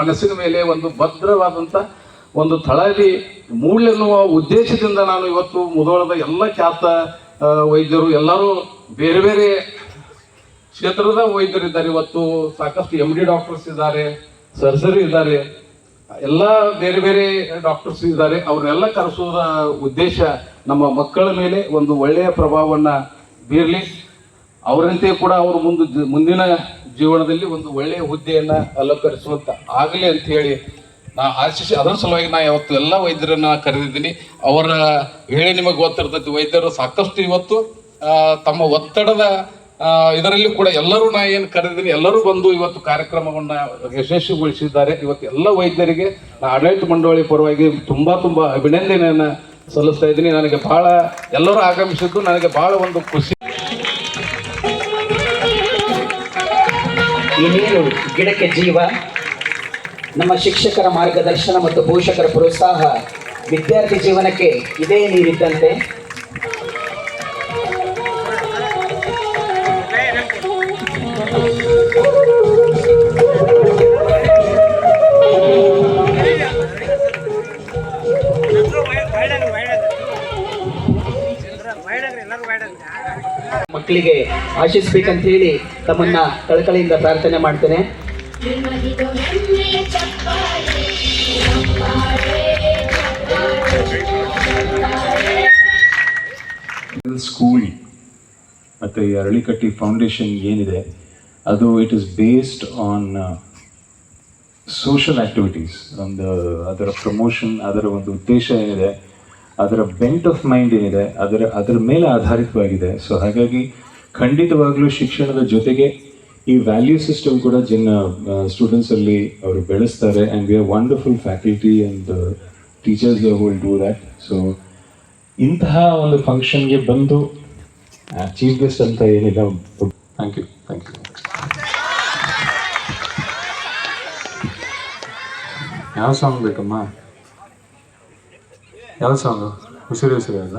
ಮನಸ್ಸಿನ ಮೇಲೆ ಒಂದು ಭದ್ರವಾದಂಥ ಒಂದು ತಳಹದಿ ಮೂಡಲೆನ್ನುವ ಉದ್ದೇಶದಿಂದ ನಾನು ಇವತ್ತು ಮುಧೋಳದ ಎಲ್ಲ ಖ್ಯಾತ ವೈದ್ಯರು ಎಲ್ಲರೂ ಬೇರೆ ಬೇರೆ ಕ್ಷೇತ್ರದ ವೈದ್ಯರಿದ್ದಾರೆ. ಇವತ್ತು ಸಾಕಷ್ಟು MD ಡಾಕ್ಟರ್ಸ್ ಇದ್ದಾರೆ, ಸರ್ಜರಿ ಇದ್ದಾರೆ, ಎಲ್ಲ ಬೇರೆ ಬೇರೆ ಡಾಕ್ಟರ್ಸ್ ಇದ್ದಾರೆ. ಅವ್ರನ್ನೆಲ್ಲ ಕರೆಸುವ ಉದ್ದೇಶ ನಮ್ಮ ಮಕ್ಕಳ ಮೇಲೆ ಒಂದು ಒಳ್ಳೆಯ ಪ್ರಭಾವವನ್ನು ಬೀರಲಿ, ಅವರಂತೆ ಕೂಡ ಅವರು ಮುಂದಿನ ಜೀವನದಲ್ಲಿ ಒಂದು ಒಳ್ಳೆಯ ಹುದ್ದೆಯನ್ನು ಅಲಂಕರಿಸುವಂತ ಆಗಲಿ ಅಂತ ಹೇಳಿ ನಾ ಆಶಿಸಿ ಅದರ ಸಲುವಾಗಿ ನಾ ಇವತ್ತು ಎಲ್ಲ ವೈದ್ಯರನ್ನ ಕರೆದಿದ್ದೀನಿ. ಅವರ ಹೇಳಿ ನಿಮಗೆ ಗೊತ್ತಿರ್ತೈತಿ, ವೈದ್ಯರು ಸಾಕಷ್ಟು ಇವತ್ತು ತಮ್ಮ ಒತ್ತಡದ ಇದರಲ್ಲಿ ಕೂಡ ಎಲ್ಲರೂ ನಾ ಏನು ಕರೆದಿದ್ದೀನಿ ಎಲ್ಲರೂ ಬಂದು ಇವತ್ತು ಕಾರ್ಯಕ್ರಮವನ್ನು ಯಶಸ್ವಿಗೊಳಿಸಿದ್ದಾರೆ. ಇವತ್ತು ಎಲ್ಲ ವೈದ್ಯರಿಗೆ ನಾ ಆಡಳಿತ ಮಂಡಳಿ ಪರವಾಗಿ ತುಂಬಾ ಅಭಿನಂದನೆಯನ್ನು ಸಲ್ಲಿಸ್ತಾ ಇದ್ದೀನಿ. ನನಗೆ ಬಹಳ ಎಲ್ಲರೂ ಆಗಮಿಸಿದ್ದು ನನಗೆ ಬಹಳ ಒಂದು ಖುಷಿ. ಈ ನೀರು ಗಿಡಕ್ಕೆ ಜೀವ. ನಮ್ಮ ಶಿಕ್ಷಕರ ಮಾರ್ಗದರ್ಶನ ಮತ್ತು ಪೋಷಕರ ಪ್ರೋತ್ಸಾಹ ವಿದ್ಯಾರ್ಥಿ ಜೀವನಕ್ಕೆ ಇದೇ ನೀರಿದ್ದಂತೆ. ಮಕ್ಕಳಿಗೆ ಆಶಿಸ್ಬೇಕಂತ ಹೇಳಿ ತಮ್ಮನ್ನ ಕಳಕಳಿಯಿಂದ ಪ್ರಾರ್ಥನೆ ಮಾಡ್ತೇನೆ. ಸ್ಕೂಲ್ ಮತ್ತು ಈ ಅರಳಿಕಟ್ಟಿ ಫೌಂಡೇಶನ್ ಏನಿದೆ ಅದು it is based on social activities. ಅದರ ಪ್ರಮೋಷನ್, ಅದರ ಒಂದು ಉದ್ದೇಶ ಏನಿದೆ, ಅದರ ಬೆಂಟ್ ಆಫ್ ಮೈಂಡ್ ಏನಿದೆ ಅದರ ಮೇಲೆ ಆಧಾರಿತವಾಗಿದೆ. ಸೊ ಹಾಗಾಗಿ ಖಂಡಿತವಾಗ್ಲೂ ಶಿಕ್ಷಣದ ಜೊತೆಗೆ ಈ ವ್ಯಾಲ್ಯೂ ಸಿಸ್ಟಮ್ ಕೂಡ ಸ್ಟೂಡೆಂಟ್ಸಲ್ಲಿ ಅವರು ಬೆಳೆಸ್ತಾರೆ. And we are wonderful faculty and teachers will do that. So ಇಂತಹ ಒಂದು ಫಂಕ್ಷನ್ಗೆ ಬಂದು ಚೀಫ್ ಗೆಸ್ಟ್ ಅಂತ ಏನಿಲ್ಲ. Thank you. ಯಾವ ಸಾಂಗ್ ಬೇಕಮ್ಮ? ಯಾವ ಸಾಂಗು? ಉಸಿರು ಅಲ್ಲ,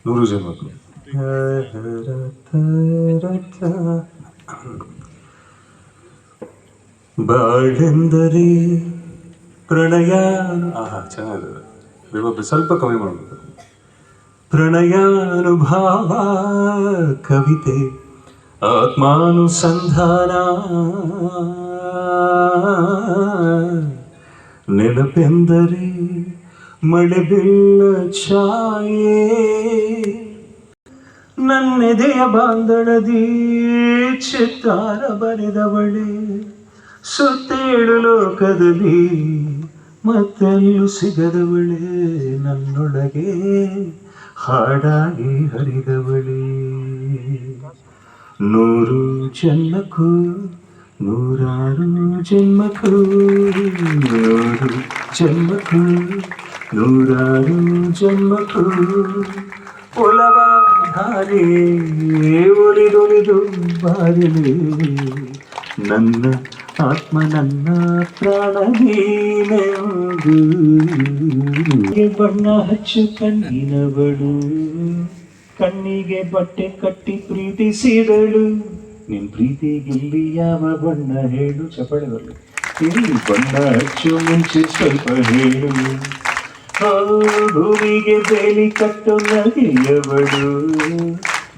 100 ಜನ್ಮಕ್ಕೂ. ಬಾಳೆಂದರೆ ಪ್ರಣಯ. ಚೆನ್ನಾಗಿದೆ, ಸ್ವಲ್ಪ ಕಮ್ಮಿ ಮಾಡಬೇಕು. ಪ್ರಣಯಾನುಭಾವ ಕವಿತೆ ಆತ್ಮಾನುಸಂಧಾನ ನೆನಪೆಂದರೆ ಮಳೆ ಬೀಳ ಛಾಯೆ ನನ್ನೆದೆಯ ಬಾಂಧಣದಿ ಚಿತ್ತಾರ ಬರೆದವಳೆ ಸುತ್ತೇಳು ಲೋಕದಲ್ಲಿ ಮತ್ತೆಲ್ಲೂ ಸಿಗದವಳೆ ನನ್ನೊಳಗೆ ಹಾಡಾಗಿ ಹರಿದವಳೆ 100 ಜನ್ಮಕ್ಕೂ 100 ಜನ್ಮಕ್ಕೂ 100 ಜನ್ಮಕ್ಕೂ 100 ಜನ್ಮಕ್ಕೂ ಒಲವ ಧಾರೆ ಒಲಿದೊಲಿದು ಬಾರಿಲೆ ನನ್ನ ಆತ್ಮ ನನ್ನ ಪ್ರಾಣ ನೀನೆಂದು ಬಣ್ಣ ಹಚ್ಚು ಕಣ್ಣಿನವಳು ಕಣ್ಣಿಗೆ ಬಟ್ಟೆ ಕಟ್ಟಿ ಪ್ರೀತಿಸಿದಳು ನಿನ್ ಪ್ರೀತಿಗಿಲ್ಲಿ ಯಾವ ಬಣ್ಣ ಹೇಳು ಚಪಳೆ ಬರಲಿ ಇಲ್ಲಿ ಬಣ್ಣ ಹಚ್ಚು ಮುಂಚೆ ಸ್ವಲ್ಪ ಹೇಳು ಭೂಮಿಗೆ ಬೇಲಿ ಕಟ್ಟು ನಗೆಯವಳು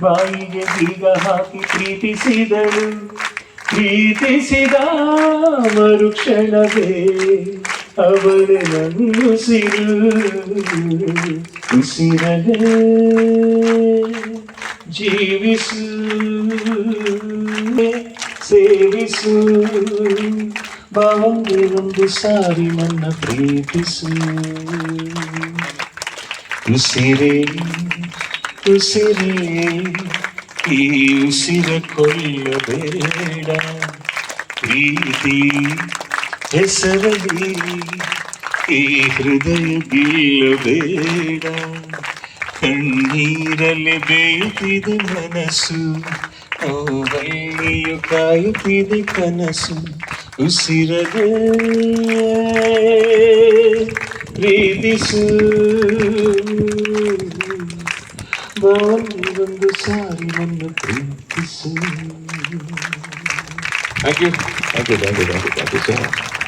ಬಾಯಿಗೆ ಬೀಗ ಹಾಕಿ ಪ್ರೀತಿಸಿದಳು ಪ್ರೀತಿಸಿದ ಮರುಕ್ಷಣವೇ ಅವಳೆ ನನ್ನುಸಿರು ಉಸಿರಲೇ ಜೀವಿಸು ಸೇವಿಸು ಬಾವಂಗೆ ಒಂದು ಸಾರಿ ನನ್ನ ಪ್ರೀತಿಸು ಉಸಿರೇ ಉಸಿರೇ ಈ ಉಸಿರ ಕೊಲ್ಲಬೇಡ ಪ್ರೀತಿ ಹೆಸರಲಿ ಈ ಹೃದಯ ಗೆಲ್ಲಬೇಡ ಕಣ್ಣೀರಲ್ಲಿ ಬೇಯುತ್ತಿದೆ ಮನಸ್ಸು ನೋವಲ್ಲಿಯೂ ಕಾಯುತ್ತಿದೆ ಕನಸು ಉಸಿರಲೇ ಪ್ರೀತಿಸು ಬಾವೊಂದು ಸಾರಿ ನನ್ನ ಪ್ರೀತಿಸು ಥ್ಯಾಂಕ್ ಯು ಸೊ ಮಚ್.